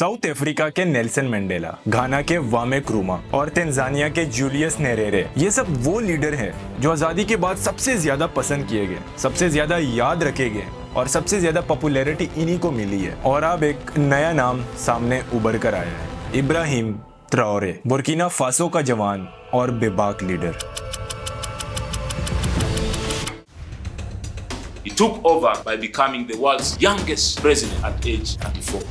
South Africa के Nelson Mandela, घाना के वामे क्रूमा और तंजानिया के जूलियस नेरेरे, ये सब वो लीडर हैं जो आज़ादी के बाद सबसे ज्यादा पसंद किए गए, सबसे ज्यादा याद रखे गए और सबसे ज्यादा पॉपुलैरिटी इन्हीं को मिली है। और अब एक नया नाम सामने उभर कर आया है, इब्राहिम ट्राओरे, बुर्किना फासो का जवान और बेबाक leader. He took over by becoming the world's youngest president at age 34.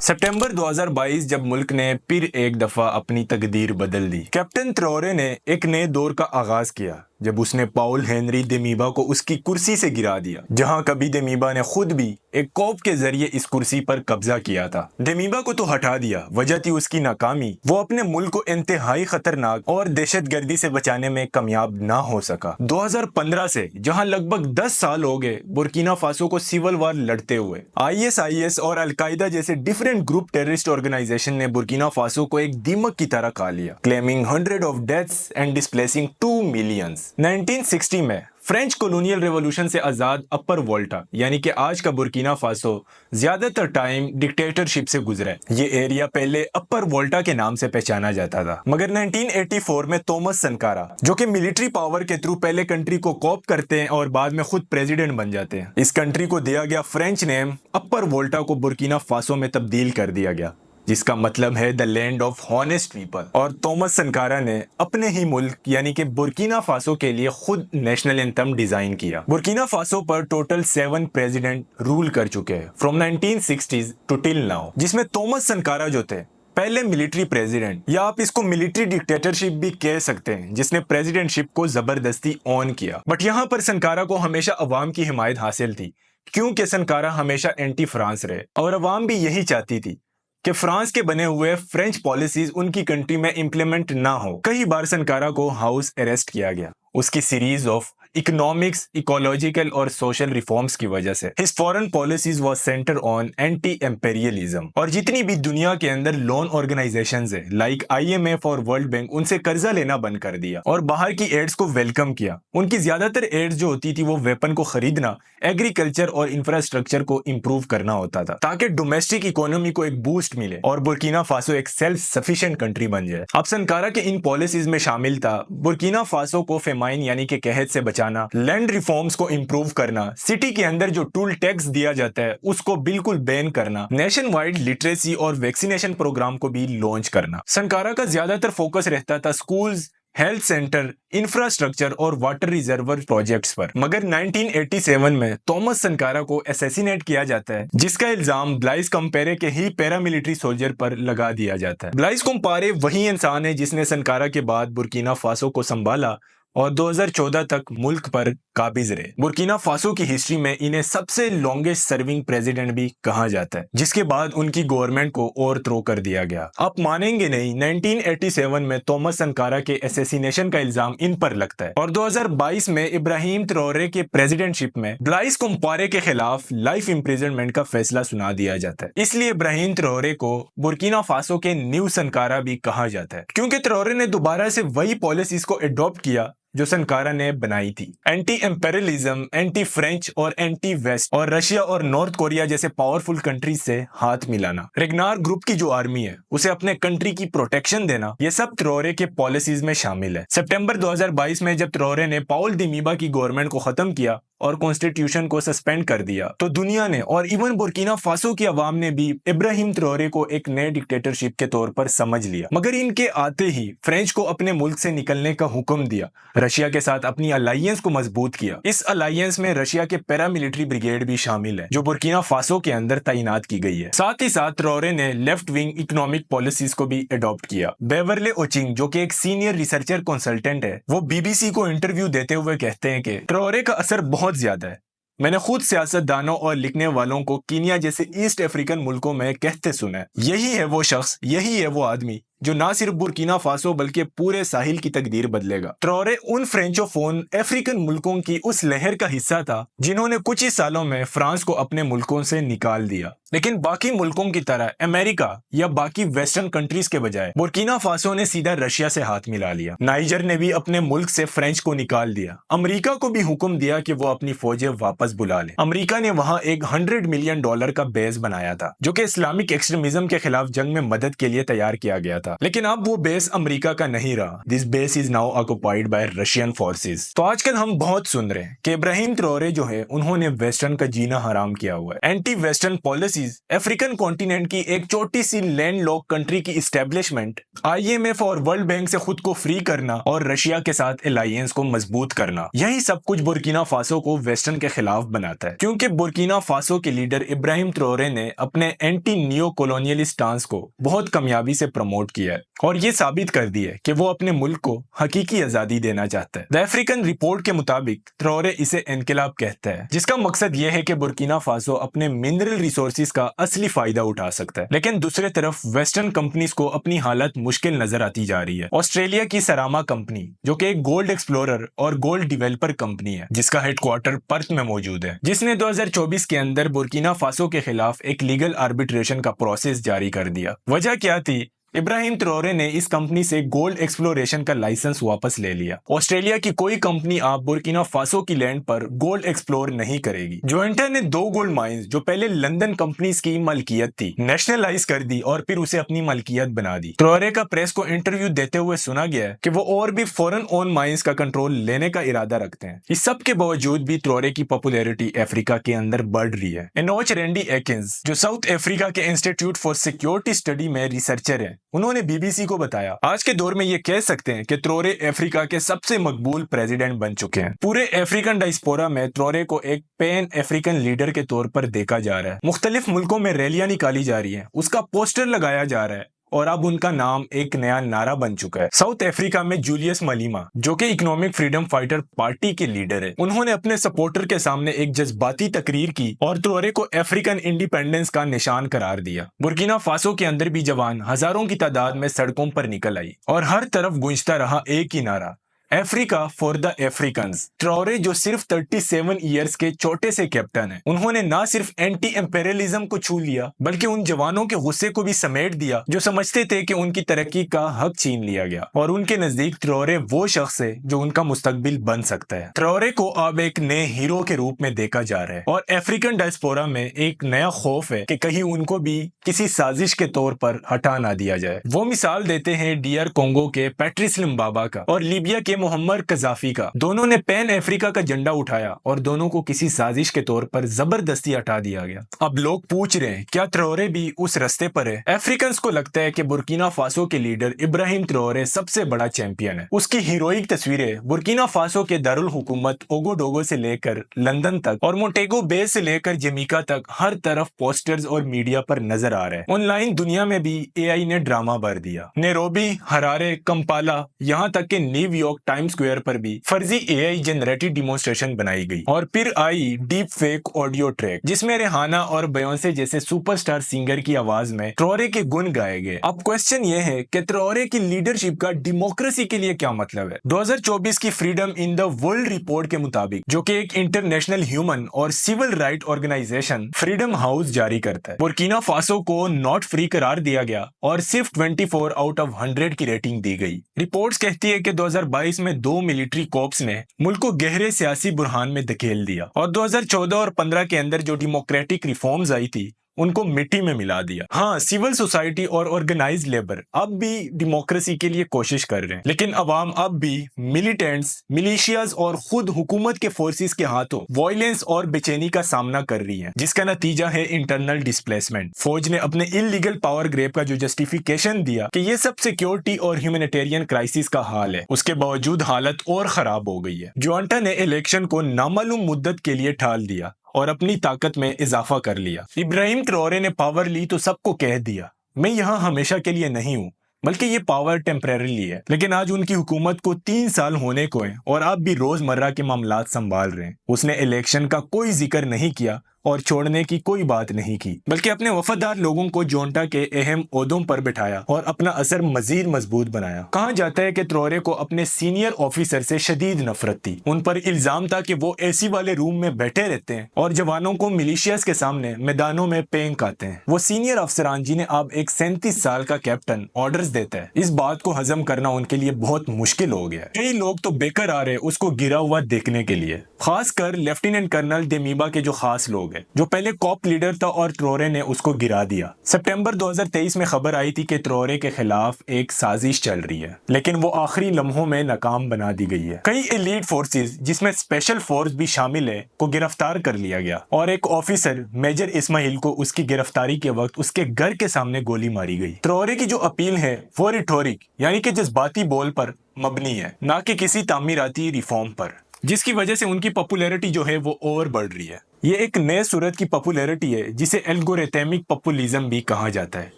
सितंबर 2022 जब मुल्क ने फिर एक दफा अपनी तकदीर बदल दी, कैप्टन ट्राओरे ने एक नए दौर का आगाज किया जब उसने पाउल हेनरी देमीबा को उसकी कुर्सी से गिरा दिया, जहां कभी देमीबा ने खुद भी एक कॉप के जरिए इस कुर्सी पर कब्जा किया था। देमीबा को तो हटा दिया, वजह थी उसकी नाकामी। वो अपने मुल्क को इंतहाई खतरनाक और दहशतगर्दी से बचाने में कामयाब ना हो सका। 2015 से जहां लगभग 10 साल हो गए बुर्किना फासो को सिविल वार लड़ते हुए, ISIS और अलकायदा जैसे डिफरेंट ग्रुप टेररिस्ट ऑर्गेनाइजेशन ने बुर्किना फासो को एक दीमक की तरह खा लिया, claiming 100 of deaths and displacing 2 millions. 1960 में फ्रेंच कॉलोनियल रेवोल्यूशन से आजाद अपर वोल्टा यानी कि आज का बुर्किना फासो ज्यादातर टाइम डिक्टेटरशिप से गुजरा है। ये एरिया पहले अपर वोल्टा के नाम से पहचाना जाता था, मगर 1984 में थॉमस सनकारा, जो कि मिलिट्री पावर के थ्रू पहले कंट्री को कॉप करते हैं और बाद में खुद प्रेसिडेंट बन जाते हैं, इस कंट्री को दिया गया फ्रेंच नेम अपर वोल्टा को बुर्किना फासो में तब्दील कर दिया गया, जिसका मतलब है the land of honest people. और थॉमस सनकारा ने अपने ही मुल्क यानी कि बुर्किना फासो के लिए खुद नेशनल एंथम डिजाइन किया। बुर्किना फासो पर टोटल 7 प्रेसिडेंट रूल कर चुके हैं from 1960s to till now, जिसमें थॉमस सनकारा जो थे पहले मिलिट्री प्रेसिडेंट, या आप इसको मिलिट्री डिक्टेटरशिप भी कह सकते हैं, जिसने प्रेसिडेंटशिप को जबरदस्ती ऑन किया। बट यहाँ पर सनकारा को हमेशा अवाम की हिमायत हासिल थी, क्योंकि सनकारा हमेशा एंटी फ्रांस रहे और अवाम भी यही चाहती थी कि फ्रांस के बने हुए फ्रेंच पॉलिसीज उनकी कंट्री में इंप्लीमेंट ना हो। कई बार सनकारा को हाउस अरेस्ट किया गया उसकी सीरीज ऑफ इकोनॉमिक्स, इकोलॉजिकल और सोशल रिफॉर्म्स की वजह से। His foreign policies was centre on anti imperialism, और जितनी भी दुनिया के अंदर लोन ऑर्गेनाइजेशंस है लाइक IMF और वर्ल्ड बैंक, उनसे कर्जा लेना बंद कर दिया और बाहर की एड्स को वेलकम किया। उनकी ज्यादातर एड्स जो होती थी वो वेपन को खरीदना, एग्रीकल्चर और इंफ्रास्ट्रक्चर को इंप्रूव करना होता था, ताकि डोमेस्टिक इकोनॉमी को एक बूस्ट मिले और बुर्किना फासो एक सेल्फ सफिशिएंट कंट्री बन जाए। अब सनकारा के इन पॉलिसीज में शामिल था बुर्किना फासो को फेमाइन यानी कि कहत से बचाना, लैंड रिफॉर्म्स को इंप्रूव करना, सिटी के अंदर जो टूल टैक्स दिया जाता है उसको बिल्कुल बैन करना, नेशन वाइड लिटरेसी और वैक्सीनेशन प्रोग्राम को भी लॉन्च करना। सनकारा का ज्यादातर फोकस रहता था स्कूल्स, हेल्थ सेंटर, इंफ्रास्ट्रक्चर और वाटर रिजर्वर प्रोजेक्ट्स पर। मगर 1987 में थॉमस सनकारा को असैसिनेट किया जाता है, जिसका इल्जाम ब्लाइस कंपेरे के ही पैरामिलिट्री सोल्जर पर लगा दिया जाता है। ब्लाइस कंपेरे वही इंसान है जिसने सनकारा के बाद बुर्किना फासो को संभाला और 2014 तक मुल्क पर काबिज रहे। बुर्किना फासो की हिस्ट्री में इन्हें सबसे लॉन्गेस्ट सर्विंग प्रेसिडेंट भी कहा जाता है, जिसके बाद उनकी गवर्नमेंट को ओवरथ्रो कर दिया गया। आप मानेंगे नहीं, 1987 में थॉमस सनकारा के असैसिनेशन का इल्जाम इन पर लगता है और 2022 में इब्राहिम ट्राओरे के प्रेसिडेंटशिप में ब्लाइस कंपेरे के खिलाफ लाइफ इम्प्रिजनमेंट का फैसला सुना दिया जाता है। इसलिए इब्राहिम ट्राओरे को बुर्किना फासो के न्यू सनकारा भी कहा जाता है, क्योंकि ट्राओरे ने दोबारा से वही पॉलिसीज को एडॉप्ट किया जो सनकारा ने बनाई थी। एंटी एम्पेरियलिज्म, एंटी फ्रेंच और एंटी वेस्ट, और रशिया और नॉर्थ कोरिया जैसे पावरफुल कंट्रीज से हाथ मिलाना, रेगनार ग्रुप की जो आर्मी है उसे अपने कंट्री की प्रोटेक्शन देना, ये सब ट्राओरे के पॉलिसीज में शामिल है। सितंबर 2022 में जब ट्राओरे ने पाउल देमीबा की गवर्नमेंट को खत्म किया और कॉन्स्टिट्यूशन को सस्पेंड कर दिया, तो दुनिया ने और इवन बुर्किना फासो की आवाम ने भी इब्राहिम ट्राओरे को एक नए डिक्टेटरशिप के तौर पर समझ लिया। मगर इनके आते ही फ्रेंच को अपने मुल्क से निकलने का हुक्म दिया, रशिया के साथ अपनी अलायंस को मजबूत किया। इस अलायंस में रशिया के पैरामिलिट्री ब्रिगेड भी शामिल है, जो बुर्किना फासो के अंदर तैनात की गई है। साथ ही साथ ट्राओरे ने लेफ्ट विंग इकोनॉमिक पॉलिसीज को भी अडॉप्ट किया। बेवरले ओचिंग, जो कि एक सीनियर रिसर्चर कंसल्टेंट है, वो BBC को इंटरव्यू देते हुए कहते हैं कि ट्राओरे का असर बहुत ज्यादा है। मैंने खुद सियासतदानों और लिखने वालों को कीनिया जैसे ईस्ट अफ्रीकन मुल्कों में कहते सुना है, यही है वो शख्स, यही है वो आदमी जो ना सिर्फ बुर्किना फासो बल्कि पूरे साहिल की तकदीर बदलेगा। ट्रॉरे उन फ्रेंचोफोन अफ्रीकन मुल्कों की उस लहर का हिस्सा था जिन्होंने कुछ ही सालों में फ्रांस को अपने मुल्कों से निकाल दिया। लेकिन बाकी मुल्कों की तरह अमेरिका या बाकी वेस्टर्न कंट्रीज के बजाय बुर्किना फासो ने सीधा रशिया से हाथ मिला लिया। नाइजर ने भी अपने मुल्क से फ्रेंच को निकाल दिया। अमेरिका को भी हुक्म दिया कि वो अपनी फौजें वापस बुला ले। अमेरिका ने वहां एक $100 मिलियन का बेस बनाया था जो कि इस्लामिक एक्सट्रीमिज्म के खिलाफ जंग में मदद के लिए तैयार किया गया था। लेकिन अब वो बेस अमेरिका का नहीं रहा। This base is now occupied by Russian forces. तो आजकल हम बहुत सुन रहे हैं कि इब्राहिम ट्रॉरे जो है उन्होंने वेस्टर्न का जीना हराम किया हुआ है। Anti western policies, African continent की एक छोटी सी लैंडलॉक कंट्री की इस्टेब्लिशमेंट, IMF और वर्ल्ड बैंक से खुद को फ्री करना और रशिया के साथ अलायंस को मजबूत करना, यही सब कुछ बुर्किना फासो को वेस्टर्न के खिलाफ बनाता है। क्योंकि बुर्किना फासो के लीडर इब्राहिम ट्रॉरे ने अपने एंटी नियो कॉलोनियलिस्ट स्टांस को बहुत कामयाबी से प्रमोट किया है और ये साबित कर दिया है कि वो अपने मुल्क को हकीकी आजादी देना चाहता है। द अफ्रीकन रिपोर्ट के मुताबिक ट्रॉरे इसे इनकलाब कहता है, जिसका मकसद यह है कि बुर्किना फासो अपने मिनरल रिसोर्सेज का असली फायदा उठा सकता है। लेकिन दूसरी तरफ वेस्टर्न कंपनीज को अपनी हालत मुश्किल नजर आती जा रही है। ऑस्ट्रेलिया की सरामा कंपनी जो कि एक गोल्ड एक्सप्लोरर और गोल्ड डिवेलपर कंपनी है जिसका हेडक्वार्टर पर्थ में मौजूद है, जिसने 2024 के अंदर बुर्किना फासो के खिलाफ एक लीगल आर्बिट्रेशन का प्रोसेस जारी कर दिया। वजह क्या थी? इब्राहिम ट्रॉरे ने इस कंपनी से गोल्ड एक्सप्लोरेशन का लाइसेंस वापस ले लिया। ऑस्ट्रेलिया की कोई कंपनी आप बुर्किना फासो की लैंड पर गोल्ड एक्सप्लोर नहीं करेगी। जोइंटा ने 2 गोल्ड माइंस जो पहले लंदन कंपनीज की मलकियत थी नेशनलाइज कर दी और फिर उसे अपनी मलकियत बना दी। ट्रॉरे का प्रेस को इंटरव्यू देते हुए सुना गया है कि वो और भी फॉरेन ओन माइंस का कंट्रोल लेने का इरादा रखते हैं। इस सब के बावजूद भी ट्रॉरे की पॉपुलैरिटी अफ्रीका के अंदर बढ़ रही है। एनोच रेंडी एकिंस जो साउथ अफ्रीका के इंस्टीट्यूट फॉर सिक्योरिटी स्टडी में रिसर्चर है, उन्होंने BBC को बताया आज के दौर में ये कह सकते हैं कि ट्रॉरे अफ्रीका के सबसे मकबूल प्रेसिडेंट बन चुके हैं। पूरे अफ्रीकन डायस्पोरा में ट्रॉरे को एक पैन अफ्रीकन लीडर के तौर पर देखा जा रहा है। मुख्तलिफ मुल्कों में रैलियां निकाली जा रही हैं, उसका पोस्टर लगाया जा रहा है और अब उनका नाम एक नया नारा बन चुका है। साउथ अफ्रीका में जूलियस मलीमा जो कि इकोनॉमिक फ्रीडम फाइटर पार्टी के लीडर है, उन्होंने अपने सपोर्टर के सामने एक जज्बाती तकरीर की और ट्रॉरे को अफ्रीकन इंडिपेंडेंस का निशान करार दिया। बुर्किना फासो के अंदर भी जवान हजारों की तादाद में सड़कों पर निकल आई और हर तरफ गूंजता रहा एक ही नारा, अफ्रीका फॉर द अफ्रीकन्स। ट्रॉरे जो सिर्फ 37 इयर्स के छोटे से कैप्टन हैं, उन्होंने ना सिर्फ एंटी एम्पेरियलिज्म को छू लिया बल्कि उन जवानों के गुस्से को भी समेट दिया जो समझते थे कि उनकी तरक्की का हक छीन लिया गया और उनके नजदीक ट्रॉरे वो शख्स है जो उनका मुस्तकबिल बन सकता है। ट्रॉरे को अब एक नए हीरो के रूप में देखा जा रहा है और अफ्रीकन डायस्पोरा में एक नया खौफ है कि कहीं उनको भी किसी साजिश के तौर पर हटा ना दिया जाए। वो मिसाल देते हैं DR कोंगो के पैट्रिस लिम्बाबा का और लीबिया के मुहम्मद कजाफी का। दोनों ने पैन अफ्रीका का झंडा उठाया और दोनों को किसी साजिश के तौर पर जबरदस्ती हटा दिया गया। अब लोग पूछ रहे हैं क्या ट्रॉरे भी उस रास्ते पर है? अफ्रीकन्स को लगता है कि बुर्किना फासो के लीडर इब्राहिम ट्रॉरे सबसे बड़ा चैंपियन है। उसकी हीरोइक तस्वीरें बुर्किना फासो के दारुल हुकूमत ओगोडोगो से लेकर लंदन तक और मोंटेगो बे से लेकर जमीका तक हर तरफ पोस्टर्स और मीडिया पर नजर आ रहे हैं। ऑनलाइन दुनिया में भी AI ने ड्रामा भर दिया। नैरोबी, हरारे, कंपाला, यहाँ तक के न्यूयॉर्क टाइम स्क्वायर पर भी फर्जी AI जनरेटेड डिमोन्स्ट्रेशन बनाई गई और फिर आई डीप फेक ऑडियो ट्रैक जिसमें रिहाना और बेयोंसे जैसे सुपरस्टार सिंगर की आवाज में ट्रॉरे के गुण गाए गए। अब क्वेश्चन ये है कि ट्रॉरे की लीडरशिप का डेमोक्रेसी के लिए क्या मतलब है? 2024 की freedom in the world report के मुताबिक, जो कि एक इंटरनेशनल ह्यूमन और civil right organisation freedom house जारी करता है, बुर्किना फासो को नॉट फ्री करार दिया गया और सिर्फ 24 आउट ऑफ 100 की रेटिंग दी गई। रिपोर्ट्स कहती है कि 2022 में 2 मिलिट्री कोर्प्स ने मुल्क को गहरे सियासी बुरहान में धकेल दिया और 2014 और 15 के अंदर जो डेमोक्रेटिक रिफॉर्म्स आई थी उनको मिट्टी में मिला दिया। हाँ, सिविल सोसाइटी और ऑर्गेनाइज्ड लेबर अब भी डेमोक्रेसी के लिए कोशिश कर रहे हैं, लेकिन अवाम अब भी मिलिटेंट्स, मिलिशियाज और खुद हुकूमत के फोर्सेस के हाथों वायलेंस और बेचैनी का सामना कर रही है, जिसका नतीजा है इंटरनल डिस्प्लेसमेंट। फौज ने अपने इलीगल पावर ग्रेब का जो जस्टिफिकेशन दिया कि ये सब सिक्योरिटी और ह्यूमैनिटेरियन क्राइसिस का हाल है, उसके बावजूद हालत और खराब हो गई है। जोइंटा ने इलेक्शन को नामालूम मुद्दत के लिए टाल दिया और अपनी ताकत में इजाफा कर लिया। इब्राहिम ट्रॉरे ने पावर ली तो सबको कह दिया मैं यहाँ हमेशा के लिए नहीं हूँ, बल्कि ये पावर टेम्परेरी है। लेकिन आज उनकी हुकूमत को 3 साल होने को है और आप भी रोजमर्रा के मामलात संभाल रहे हैं। उसने इलेक्शन का कोई जिक्र नहीं किया और छोड़ने की कोई बात नहीं की, बल्कि अपने वफादार लोगों को जोंटा के अहम ओहदों पर बिठाया और अपना असर मजीद मजबूत बनाया। कहा जाता है कि ट्रोरे को अपने सीनियर ऑफिसर से शदीद नफरत थी। उन पर इल्जाम था कि वो एसी वाले रूम में बैठे रहते हैं और जवानों को मिलिशियास के सामने मैदानों में पेंक आते हैं। वो सीनियर अफसरान जिन्हें अब एक 37 साल का कैप्टन ऑर्डर्स देता है, इस बात को हजम करना उनके लिए बहुत मुश्किल हो गया। कई लोग तो बेकर आ रहे उसको गिरा हुआ देखने के लिए, खासकर लेफ्टिनेंट कर्नल देमीबा के जो खास लोग हैं, जो पहले कॉप लीडर था और ट्रोरे ने उसको गिरा दिया। सितंबर 2023 में खबर आई थी कि ट्रोरे के खिलाफ एक साजिश चल रही है, लेकिन वो आखिरी लम्हों में नाकाम बना दी गई है। कई एलीट फोर्सेस जिसमें स्पेशल फोर्स भी शामिल है को गिरफ्तार कर लिया गया और एक ऑफिसर मेजर इस्माइल को उसकी गिरफ्तारी के वक्त उसके घर के सामने गोली मारी गई। ट्रोरे की जो अपील है वो रिटोरिक यानी कि जज्बाती बोल पर मबनी है, ना कि किसी तामीराती रिफॉर्म पर, जिसकी वजह से उनकी पॉपुलैरिटी जो है वो और बढ़ रही है। ये एक नए सूरत की पॉपुलैरिटी है जिसे एल्गोरिथमिक पॉपुलिज्म भी कहा जाता है,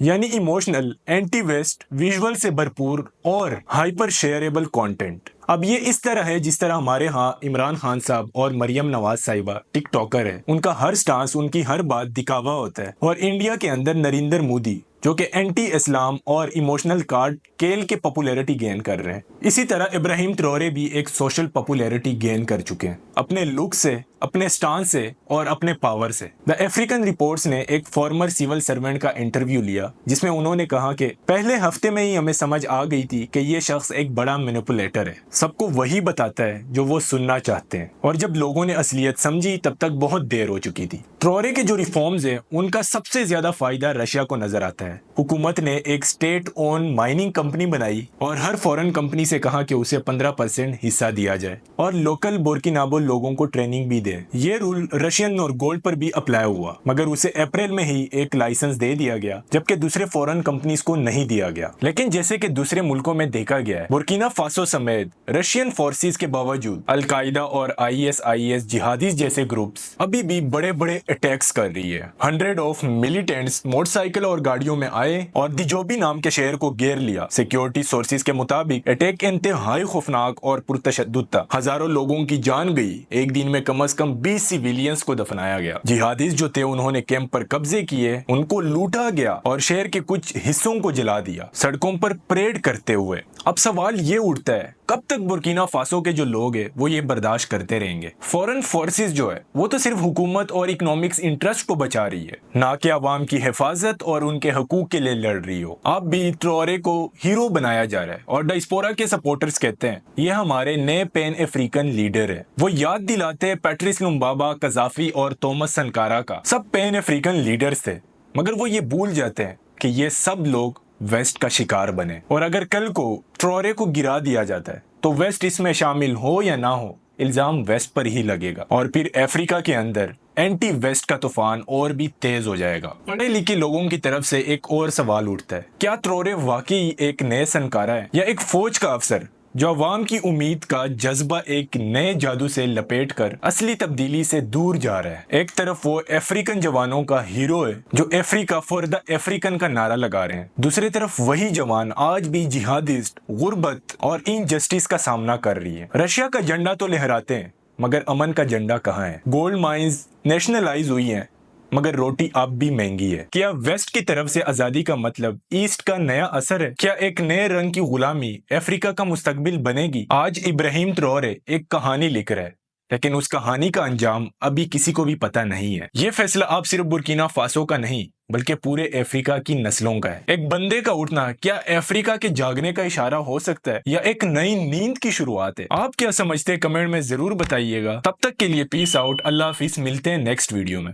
यानी इमोशनल, एंटी वेस्ट, विजुअल से भरपूर और हाइपर शेयरेबल कंटेंट। अब ये इस तरह है जिस तरह हमारे यहाँ इमरान खान साहब और मरियम नवाज साहिबा टिकटॉकर है, उनका हर स्टांस, उनकी हर बात दिखावा होता है। और इंडिया के अंदर नरेंद्र मोदी जो कि एंटी इस्लाम और इमोशनल कार्ड केल के पॉपुलैरिटी गेन कर रहे हैं। इसी तरह इब्राहिम ट्रोरे भी एक सोशल पॉपुलैरिटी गेन कर चुके हैं अपने लुक से, अपने स्टांस से और अपने पावर से। द अफ्रीकन रिपोर्ट्स ने एक फॉर्मर सिविल सर्वेंट का इंटरव्यू लिया जिसमें उन्होंने कहा कि पहले हफ्ते में ही हमें समझ आ गई थी कि ये शख्स एक बड़ा मैनिपुलेटर है, सबको वही बताता है जो वो सुनना चाहते हैं, और जब लोगों ने असलियत समझी तब तक बहुत देर हो चुकी थी। ट्रोरे के जो रिफॉर्म्स है उनका सबसे ज्यादा फायदा रशिया को नजर आता है। हुकूमत ने एक स्टेट ओन माइनिंग कंपनी बनाई और हर फॉरेन कंपनी से कहा कि उसे 15% हिस्सा दिया जाए और लोकल बोर्किनाबो लोगों को ट्रेनिंग भी दे। ये रूल रशियन और गोल्ड पर भी अप्लाई हुआ, मगर उसे अप्रैल में ही एक लाइसेंस दे दिया गया, जबकि दूसरे फॉरेन कंपनीज को नहीं दिया गया। लेकिन जैसे कि दूसरे मुल्कों में देखा गया है, बुर्किना फासो समेत रशियन फोर्सेस के बावजूद अलकायदा और ISIS जिहादीज जैसे ग्रुप्स अभी भी बड़े बड़े अटैक्स कर रही है। 100 ऑफ मिलिटेंट्स मोटरसाइकिल और गाड़ियों में आए और दिजोबी नाम के शहर को घेर लिया। सिक्योरिटी सोर्सेज के मुताबिक अटैक इंतहाई खौफनाक और पुरतशद्दुद था। हजारों लोगों की जान गई। एक दिन में कम से कम 20 सिविलियंस को दफनाया गया। जिहादीज जो थे उन्होंने कैंप पर कब्जे किए, उनको लूटा गया और शहर के कुछ हिस्सों को जला दिया, सड़कों पर परेड करते हुए। अब सवाल ये उठता है, कब तक बुर्किना फासो के जो लोग हैं वो ये बर्दाश्त करते रहेंगे? फॉरेन फोर्सेस जो है वो तो सिर्फ हुकूमत और इकोनॉमिक्स इंटरेस्ट को बचा रही है, ना कि अवाम की हिफाजत और उनके हकूक के लिए लड़ रही हो। अब भी ट्रोरे को हीरो बनाया जा रहा है और डायस्पोरा के सपोर्टर्स कहते हैं ये हमारे नए पैन अफ्रीकन लीडर है। वो याद दिलाते हैं पैट्रिस लुम्बाबा, कजाफी और थॉमस सनकारा का। सब पैन अफ्रीकन लीडर्स थे, मगर वो ये भूल जाते हैं कि ये सब लोग वेस्ट का शिकार बने, और अगर कल को ट्रोरे को गिरा दिया जाता है तो वेस्ट इसमें शामिल हो या ना हो, इल्जाम वेस्ट पर ही लगेगा और फिर अफ्रीका के अंदर एंटी वेस्ट का तूफान और भी तेज हो जाएगा। पढ़े लिखे लोगों की तरफ से एक और सवाल उठता है, क्या ट्रोरे वाकई एक नए सनकारा है या एक फौज का अफसर जो अवाम की उम्मीद का जज्बा एक नए जादू से लपेटकर असली तब्दीली से दूर जा रहा है? एक तरफ वो अफ्रीकन जवानों का हीरो है जो अफ्रीका फॉर द अफ्रीकन का नारा लगा रहे हैं, दूसरी तरफ वही जवान आज भी जिहादिस्ट, गुर्बत और इनजस्टिस का सामना कर रही है। रशिया का झंडा तो लहराते हैं, मगर अमन का झंडा कहाँ है? गोल्ड माइंस नेशनलाइज हुई हैं, मगर रोटी अब भी महंगी है। क्या वेस्ट की तरफ से आजादी का मतलब ईस्ट का नया असर है? क्या एक नए रंग की गुलामी अफ्रीका का मुस्तकबिल बनेगी? आज इब्राहिम ट्रोरे एक कहानी लिख रहा है, लेकिन उस कहानी का अंजाम अभी किसी को भी पता नहीं है। ये फैसला अब सिर्फ बुर्किना फासो का नहीं बल्कि पूरे अफ्रीका की नस्लों का है। एक बंदे का उठना क्या अफ्रीका के जागने का इशारा हो सकता है या एक नई नींद की शुरुआत है? आप क्या समझते हैं? कमेंट में जरूर बताइएगा। तब तक के लिए पीस आउट, अल्लाह हाफिज, मिलते हैं नेक्स्ट वीडियो में।